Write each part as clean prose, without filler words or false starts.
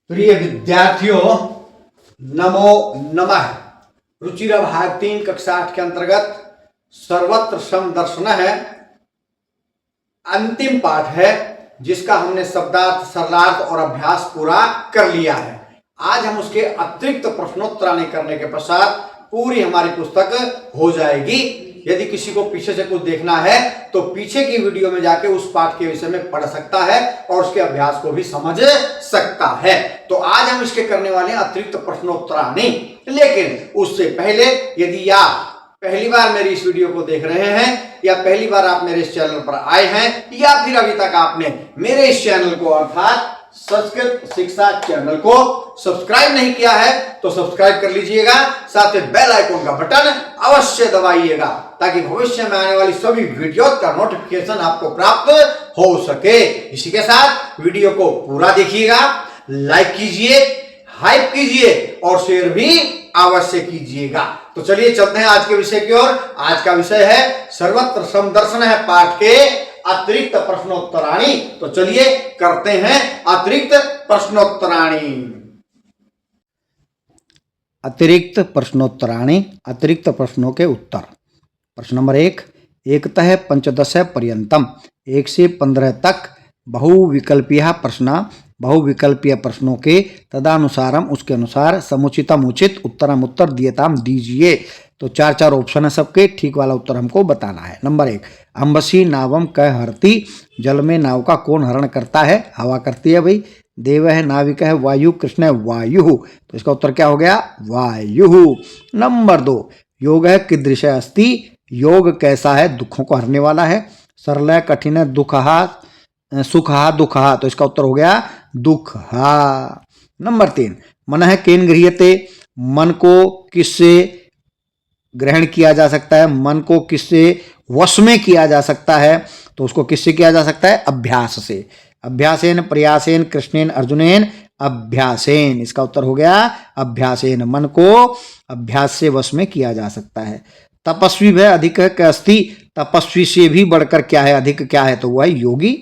प्रिय विद्यार्थियों, नमो नमः। रुचिरा भाग 3 कक्षा 8 के अंतर्गत सर्वत्र समदर्शन है, अंतिम पाठ है जिसका हमने शब्दार्थ, सरलार्थ और अभ्यास पूरा कर लिया है। आज हम उसके अतिरिक्त प्रश्नोत्तराणी करने के पश्चात पूरी हमारी पुस्तक हो जाएगी। यदि किसी को पीछे से कुछ देखना है तो पीछे की वीडियो में जाके उस पाठ के विषय में पढ़ सकता है और उसके अभ्यास को भी समझ सकता है। तो आज हम इसके करने वाले हैं अतिरिक्त प्रश्नोत्तराणी। लेकिन उससे पहले यदि आप पहली बार मेरी इस वीडियो को देख रहे हैं या पहली बार आप मेरे इस चैनल पर आए हैं या फिर अभी तक आपने मेरे इस चैनल को अर्थात संस्कृत शिक्षा चैनल को सब्सक्राइब नहीं किया है तो सब्सक्राइब कर लीजिएगा, साथ ही बेल आइकन का बटन अवश्य दबाइएगा ताकि भविष्य में आने वाली सभी वीडियो का नोटिफिकेशन आपको प्राप्त हो सके। इसी के साथ वीडियो को पूरा देखिएगा, लाइक कीजिए, हाइप कीजिए और शेयर भी अवश्य कीजिएगा। तो चलिए चलते हैं आज के विषय की ओर। आज का विषय है सर्वत्र समदर्शन है पाठ के अतिरिक्त प्रश्नोत्तराणी। तो चलिए करते हैं अतिरिक्त प्रश्नोत्तराणी। अतिरिक्त प्रश्नोत्तराणी, अतिरिक्त प्रश्नों के उत्तर। प्रश्न नंबर 1, एकतः पंचदश पर्यंतम 1 से 15 तक बहुविकल्पीय प्रश्न, बहुविकल्पीय प्रश्नों के तदनुसारम उसके अनुसार समुचितम उचित उत्तरम उत्तर दियताम दीजिए। तो 4 ऑप्शन है सबके, ठीक वाला उत्तर हमको बताना है। नंबर 1, अंबसी नावम कह हरती, जल में नाव का कौन हरण करता है? हवा करती है भाई। देव है, नाविक है, वायु, कृष्ण है, वायु। तो इसका उत्तर क्या हो गया? वायु। नंबर 2, योग है कीदृश अस्ति, योग कैसा है? दुखों को हरने वाला है। सरल है, कठिन है, दुखहा, सुखहा, दुखहा। तो इसका उत्तर हो गया दुखहा। नंबर 3, मन है केन गृह्यते, मन को किससे ग्रहण किया जा सकता है? मन को किससे वश में किया जा सकता है? तो उसको किससे किया जा सकता है? अभ्यास से। अभ्यासेन, प्रयासेन, कृष्णेन, अर्जुनेन, अभ्यासेन। इसका उत्तर हो गया अभ्यासेन। मन को अभ्यास से वश में किया जा सकता है। तपस्वी वह अधिक है अस्ति, तपस्वी से भी बढ़कर क्या है? अधिक क्या है? तो वह है योगी।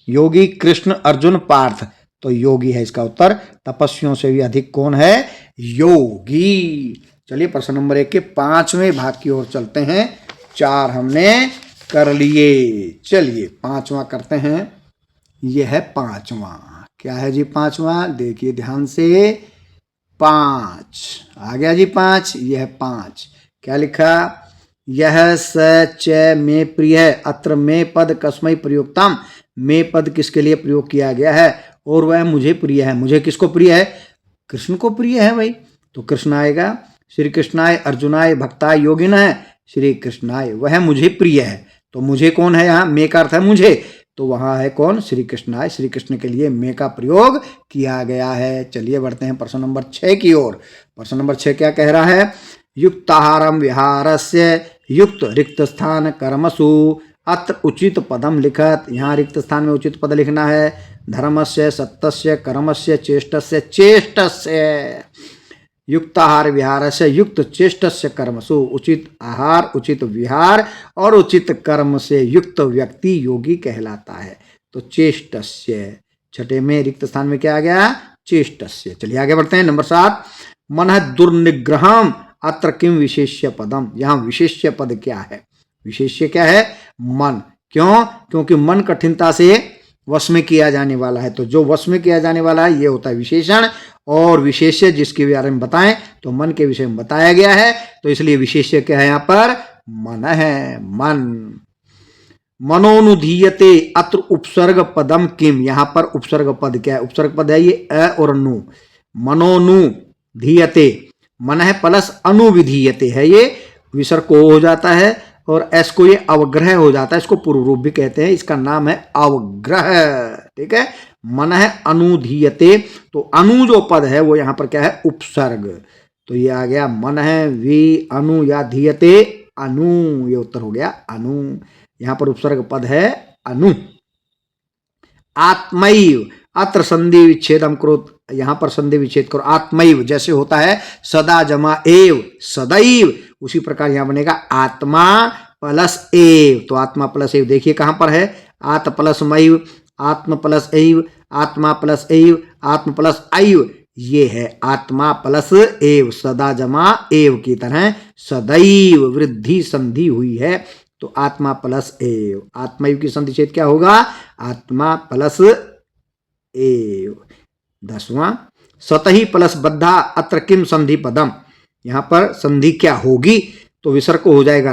योगी कृष्ण, अर्जुन, पार्थ। तो योगी है इसका उत्तर। तपस्वियों से भी अधिक कौन है? योगी। चलिए प्रश्न नंबर 1 के 5वें भाग की ओर चलते हैं। 4 हमने कर लिए, चलिए 5वां करते हैं। यह है 5वां। क्या है जी 5वां? देखिए ध्यान से। 5 आ गया जी। 5, यह 5 क्या लिखा? यह स च में प्रिय है, अत्र में पद कस्मै प्रयुक्तम। में पद किसके लिए प्रयोग किया गया है? और वह मुझे प्रिय है। मुझे किसको प्रिय है? कृष्ण को प्रिय है भाई। तो कृष्ण आएगा। श्री कृष्णाय अर्जुनाय भक्ताय योगिन है, श्री कृष्णाय वह मुझे प्रिय है। तो मुझे कौन है यहाँ? मे का अर्थ है मुझे, तो वहां है कौन? श्री कृष्णाय। श्री कृष्ण के लिए मे का प्रयोग किया गया है। चलिए बढ़ते हैं प्रश्न नंबर 6 की ओर। प्रश्न नंबर 6 क्या कह रहा है? युक्ताहारम विहारस्य युक्त रिक्त स्थान कर्मसु अत्र उचित पदम लिखत। यहाँ रिक्त स्थान में उचित पद लिखना है। धर्मस्य, सत्यस्य, कर्मस्य, चेष्टस्य, चेष्टस्य। युक्त आहार विहार से युक्त चेष्टस्य कर्मसु, उचित आहार, उचित विहार और उचित कर्म से युक्त व्यक्ति योगी कहलाता है। तो चेष्टस्य, छठे में रिक्त स्थान में क्या आ गया? चेष्टस्य। चलिए आगे बढ़ते हैं। नंबर 7, मन दुर्निग्रहम अत्र किम विशेष्य पदम। यहाँ विशेष्य पद क्या है? विशेष्य क्या है? मन। क्यों? क्योंकि मन कठिनता से वश में किया जाने वाला है। तो जो वश में किया जाने वाला है ये होता है विशेषण, और विशेष्य जिसके बारे में बताएं तो मन के विषय में बताया गया है। तो इसलिए विशेष्य क्या है यहाँ पर? मन है। मन। मनोनुधीयते अत्र उपसर्ग पदम किम। यहाँ पर उपसर्ग पद क्या है? उपसर्ग पद है ये अ और नु। मनोनुधीयते, मन है प्लस अनुविधीयते है, ये विसर्ग को हो जाता है और एस को ये अवग्रह हो जाता है। इसको पूर्व रूप भी कहते हैं। इसका नाम है अवग्रह। ठीक है। मन है अनुधीयते, तो अनु जो पद है वो यहाँ पर क्या है? उपसर्ग। तो ये आ गया मन है वि अनु या धीयते अनु, ये उत्तर हो गया अनु। यहाँ पर उपसर्ग पद है अनु। आत्मैव अत्र संधि विच्छेदम करो। यहाँ पर संधि विच्छेद करो। आत्मैव जैसे होता है सदा जमा एव सदैव, उसी प्रकार यहाँ बनेगा आत्मा प्लस एव। तो आत्मा प्लस एव देखिए कहाँ पर है? आत प्लस मैव, आत्म प्लस एव, आत्मा प्लस एव, आत्म प्लस आयु, ये है आत्मा प्लस एव, सदा जमा एव की तरह सदैव वृद्धि संधि हुई है, तो आत्मा प्लस एव, आत्मैव की संधि छेद क्या होगा, आत्मा प्लस एव। 10वां, सतही प्लस बद्धा अत्र किम संधि पदम, यहां पर संधि क्या होगी, तो विसर्ग को हो जाएगा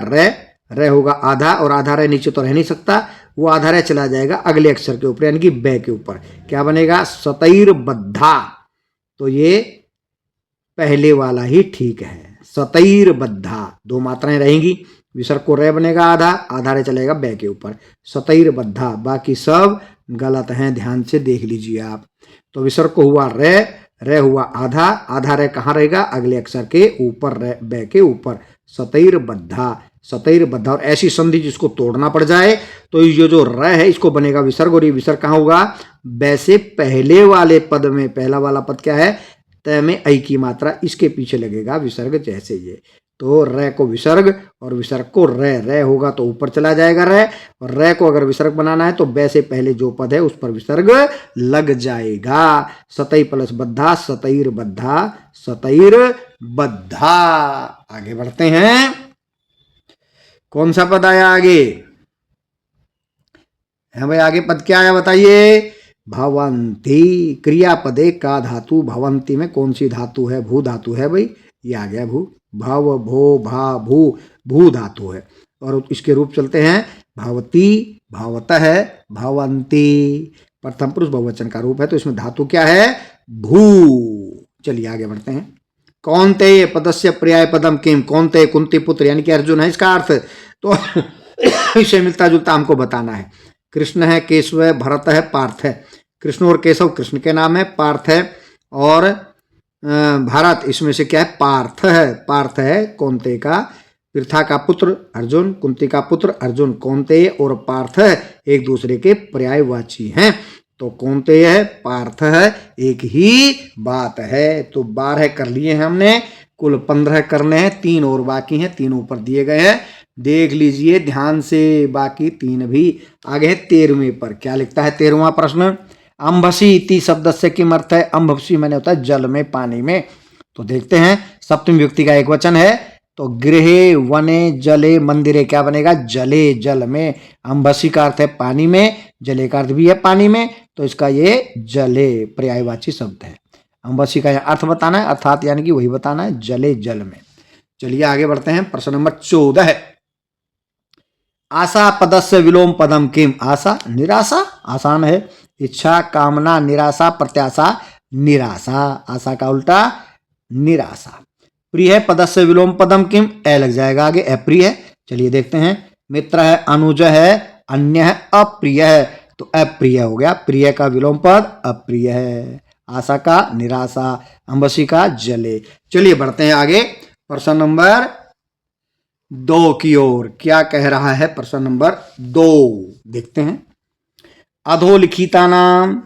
रे होगा आधा, और आधा रे नीचे तो रह नहीं सकता, वो आधा रे चला जाएगा अगले अक्षर के ऊपर यानी कि बै के ऊपर, क्या बनेगा, सतैर बद्धा, तो ये पहले वाला ही ठीक है, सतैर बद्धा, दो मात्राएं रहेंगी, विसर्ग को रे बनेगा आधा, आधा रे चलेगा बै के ऊपर, सतैर बद्धा, बाकी सब गलत हैं, ध्यान से देख लीजिए आप। तो विसर्ग को हुआ रे हुआ आधा, आधा रे कहाँ रहेगा, अगले अक्षर के ऊपर, रे बै के ऊपर, सतैर बद्धा, और ऐसी संधि जिसको तोड़ना पड़ जाए तो ये जो र है इसको बनेगा विसर्ग, और ये विसर्ग कहाँ होगा, बै से पहले वाले पद में, पहला वाला पद क्या है, तय में ऐ की मात्रा, इसके पीछे लगेगा विसर्ग, जैसे ये, तो रे को विसर्ग और विसर्ग को रे होगा तो ऊपर चला जाएगा रे, और रे को अगर विसर्ग बनाना है तो बै से पहले जो पद है उस पर विसर्ग लग जाएगा, सतई प्लस बद्धा, सतैर बद्धा। आगे बढ़ते हैं, कौन सा पद आया आगे, है भाई आगे पद क्या आया बताइए, भवंती, क्रियापदे का धातु, भवंती में कौन सी धातु है, भू धातु है भाई, ये आ गया भू, भव भो भा भू धातु है, और इसके रूप चलते हैं भवती, भवतः, भवंती, प्रथम पुरुष बहुवचन का रूप है, तो इसमें धातु क्या है, भू। चलिए आगे बढ़ते हैं, कौनते पदस्य पर्याय पदम किम, कौनते कुंती पुत्र यानी कि अर्जुन है इसका अर्थ, तो इसे मिलता जुलता हमको बताना है, कृष्ण है, केशव है, भरत है, पार्थ है, कृष्ण और केशव कृष्ण के नाम है, पार्थ है और भारत, इसमें से क्या है, पार्थ है कौनते का, पृथा का पुत्र अर्जुन, कुंती का पुत्र अर्जुन, कौनते और पार्थ एक दूसरे के पर्यायवाची हैं, तो कौनते है, पार्थ है, एक ही बात है, तो 12 कर लिए हैं हमने, कुल 15 करने हैं, 3 और बाकी हैं, 3 ऊपर दिए गए हैं, देख लीजिए ध्यान से, बाकी 3 भी आगे है। 13वें पर क्या लिखता है, 13वां प्रश्न, अंभसी इति शब्द से किम अर्थ है, अंभसी मैंने होता है जल में, पानी में, तो देखते हैं, सप्तमी व्यक्ति का एक वचन है, तो गृहे वने जले मंदिरे क्या बनेगा, जले, जल में, अंभसी का अर्थ है पानी में, जले का अर्थ भी है पानी में, तो इसका ये जले पर्यायवाची शब्द है, अंभसी का अर्थ बताना है, अर्थात यानी कि वही बताना है, जले, जल में। चलिए आगे बढ़ते हैं, प्रश्न नंबर 14, आशा पदस्य विलोम पदम किम, आशा निराशा, आसान है, इच्छा, कामना, निराशा, प्रत्याशा, निराशा, आशा का उल्टा निराशा। प्रिय पदस्य विलोम पदम किम, ए लग जाएगा आगे, अप्रिय है, चलिए देखते हैं, मित्र है, अनुज है, अन्य है, अप्रिय है, तो अप्रिय हो गया, प्रिय का विलोम पद अप्रिय है, आशा का निराशा, अंबसी का जले। चलिए बढ़ते हैं आगे, प्रश्न नंबर 2 की ओर, क्या कह रहा है प्रश्न नंबर 2, देखते हैं, अधोलिखिता नाम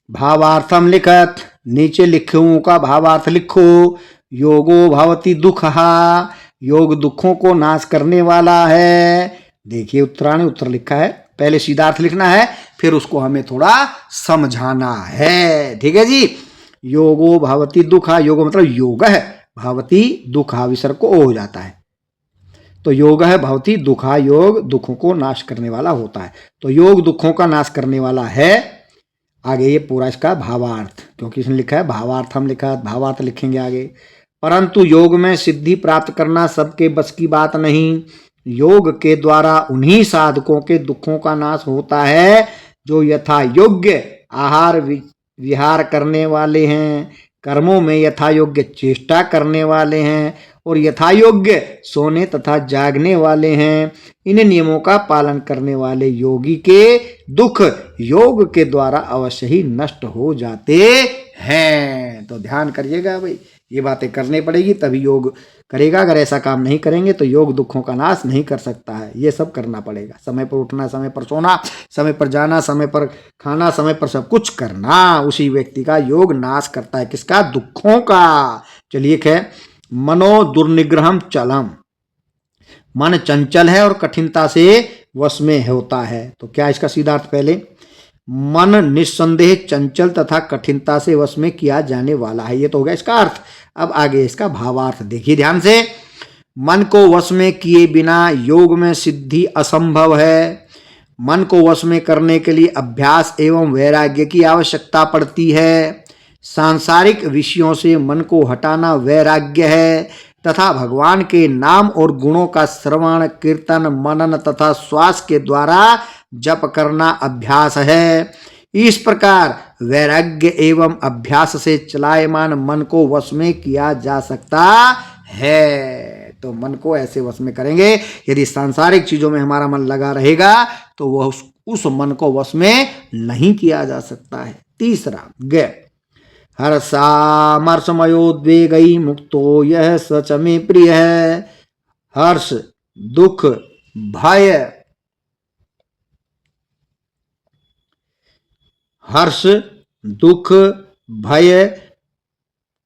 भावार्थम लिखत, नीचे लिखों का भावार्थ लिखो, योगो भवति दुखहा, योग दुखों को नाश करने वाला है, देखिए उत्तराणी उत्तर लिखा है, पहले सीधा अर्थ लिखना है, फिर उसको हमें थोड़ा समझाना है, ठीक है जी। योगो भवति दुखा, योग मतलब योग है, भवति दुखा विसर्ग को ओ हो जाता है, तो योग है भवति दुखा, योग दुखों को नाश करने वाला होता है, तो योग दुखों का नाश करने वाला है, आगे ये पूरा इसका भावार्थ, क्योंकि इसने लिखा है भावार्थ, हम लिखा है भावार्थ लिखेंगे आगे, परंतु योग में सिद्धि प्राप्त करना सबके बस की बात नहीं, योग के द्वारा उन्हीं साधकों के दुखों का नाश होता है जो यथा योग्य आहार विहार करने वाले हैं, कर्मों में यथा योग्य चेष्टा करने वाले हैं और यथा योग्य सोने तथा जागने वाले हैं। इन नियमों का पालन करने वाले योगी के दुख योग के द्वारा अवश्य ही नष्ट हो जाते हैं। तो ध्यान करिएगा भाई, ये बातें करनी पड़ेगी तभी योग करेगा, अगर ऐसा काम नहीं करेंगे तो योग दुखों का नाश नहीं कर सकता है। ये सब करना पड़ेगा, समय पर उठना, समय पर सोना, समय पर जाना, समय पर खाना, समय पर सब कुछ करना, उसी व्यक्ति का योग नाश करता है। किसका? दुखों का। चलिए है, मनो दुर्निग्रहम चलम, मन चंचल है और कठिनता से वश में होता है। तो क्या इसका सीधा अर्थ? पहले मन निस्संदेह चंचल तथा कठिनता से वश में किया जाने वाला है। ये तो हो गया इसका अर्थ। अब आगे इसका भावार्थ देखिए ध्यान से। मन को वश में किए बिना योग में सिद्धि असंभव है। मन को वश में करने के लिए अभ्यास एवं वैराग्य की आवश्यकता पड़ती है। सांसारिक विषयों से मन को हटाना वैराग्य है तथा भगवान के नाम और गुणों का श्रवण कीर्तन मनन तथा श्वास के द्वारा जप करना अभ्यास है। इस प्रकार वैराग्य एवं अभ्यास से चलायमान मन को वश में किया जा सकता है। तो मन को ऐसे वश में करेंगे, यदि सांसारिक चीजों में हमारा मन लगा रहेगा तो वह उस मन को वश में नहीं किया जा सकता है। तीसरा ग हर्षामर्षमयोद्वेगै मुक्तो यह सच में प्रिय है। हर्ष दुख भय हर्ष दुख भय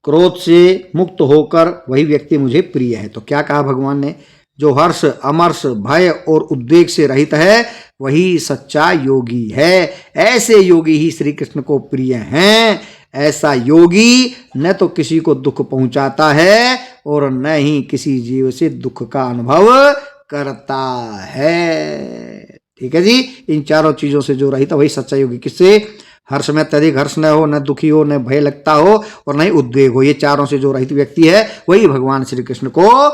क्रोध से मुक्त होकर वही व्यक्ति मुझे प्रिय है। तो क्या कहा भगवान ने, जो हर्ष अमर्ष भय और उद्वेग से रहित है वही सच्चा योगी है। ऐसे योगी ही श्री कृष्ण को प्रिय हैं। ऐसा योगी न तो किसी को दुख पहुंचाता है और न ही किसी जीव से दुख का अनुभव करता है। ठीक है जी, इन चारों चीजों से जो रहित वही सच्चा योगी। किससे? हर्ष में अत्यधिक हर्ष न हो, न दुखी हो, न भय लगता हो और न ही उद्वेग हो। ये चारों से जो रहित व्यक्ति है वही भगवान श्री कृष्ण को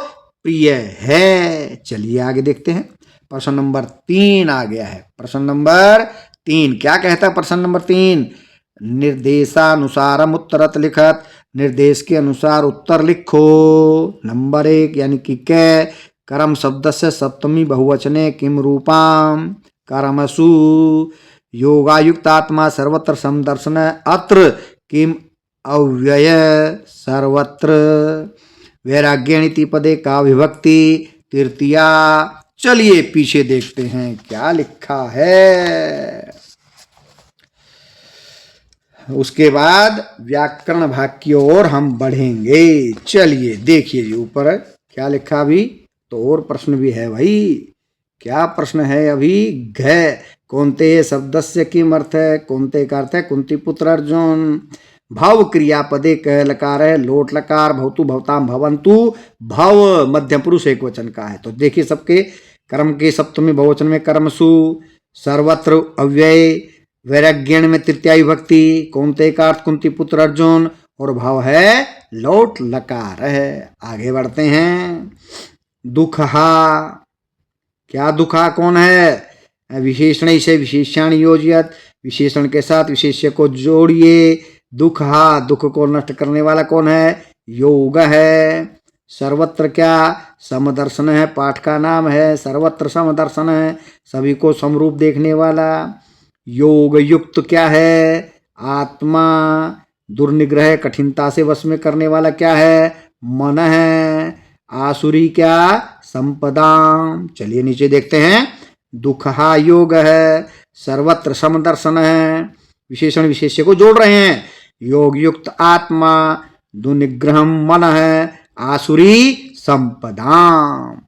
प्रिय है। चलिए आगे देखते हैं। प्रश्न नंबर 3 आ गया है। प्रश्न नंबर 3 क्या कहता है? प्रश्न नंबर 3 निर्देशानुसारम उत्तरत लिखत। निर्देश के अनुसार उत्तर लिखो। नंबर 1 यानी कि कै कर्म शब्द से सप्तमी बहुवचने किम रूपाम कर्मसु योगायुक्तात्मा सर्वत्र समदर्शन अत्र किम अव्यय सर्वत्र वैराग्यनिति पदे का विभक्ति तृतीया। चलिए पीछे देखते हैं क्या लिखा है। उसके बाद व्याकरण भाग की ओर हम बढ़ेंगे। चलिए देखिए ऊपर क्या लिखा। अभी तो और प्रश्न भी है भाई। क्या प्रश्न है अभी? घ कौनते शब्दस्य किम अर्थ है? कौनते का अर्थ है कुंती पुत्र अर्जुन। भव क्रियापदे कह लकार है, लोट लकार, भवतु भवताम भवंतु, भव मध्यम पुरुष एक वचन का है। तो देखिए सबके कर्म के सप्तमी बहुवचन में कर्मसु, सर्वत्र अव्यय, वैराग्यण में तृतीया विभक्ति, कौनते का अर्थ कुंती पुत्र अर्जुन और भाव है लोट लकार है। आगे बढ़ते हैं। दुखहा क्या दुखा कौन है? विशेषण से विशेषण योजियत, विशेषण के साथ विशेष्य को जोड़िए। दुखहा दुख को नष्ट करने वाला कौन है? योग है। सर्वत्र क्या? समदर्शन है, पाठ का नाम है। सर्वत्र समदर्शन है, सभी को समरूप देखने वाला। योग युक्त क्या है? आत्मा। दुर्निग्रह कठिनता से वश में करने वाला क्या है? मन है। आसुरी क्या? संपदाम। चलिए नीचे देखते हैं। दुखहा योग है, सर्वत्र समदर्शन है, विशेषण विशेष्य को जोड़ रहे हैं। योग युक्त आत्मा, दुर्निग्रह मन है, आसुरी संपदाम।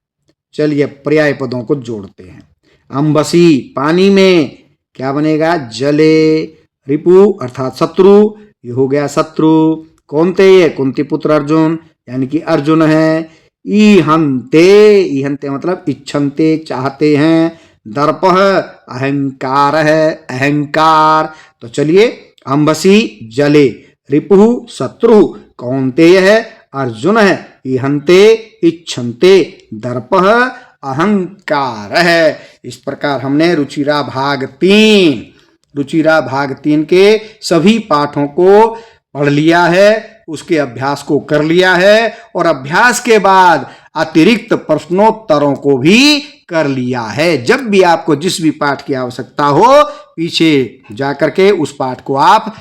चलिए पर्याय पदों को जोड़ते हैं। अंबसी पानी में क्या बनेगा? जले। रिपु अर्थात शत्रु, ये हो गया शत्रु। कौनते? ये कुंती पुत्र अर्जुन यानी कि अर्जुन है। ईहंते, ईहंते मतलब इच्छन्ते चाहते हैं। दर्प अहंकार है, अहंकार। तो चलिए अंबसी जले, रिपु शत्रु, कौनतेय है अर्जुन है, ईहंते इच्छन्ते, दर्प अहंकार है। इस प्रकार हमने रुचिरा भाग 3 के सभी पाठों को पढ़ लिया है, उसके अभ्यास को कर लिया है और अभ्यास के बाद अतिरिक्त प्रश्नोत्तरों को भी कर लिया है। जब भी आपको जिस भी पाठ की आवश्यकता हो पीछे जाकर के उस पाठ को आप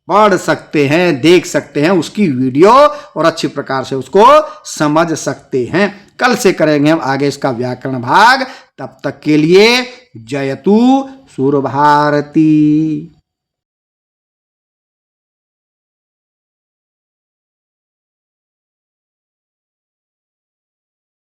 पढ़ सकते हैं, देख सकते हैं, उसकी वीडियो और अच्छी प्रकार से उसको समझ सकते हैं। कल से करेंगे हम आगे इसका व्याकरण भाग। तब तक के लिए जयतु सुरभारती।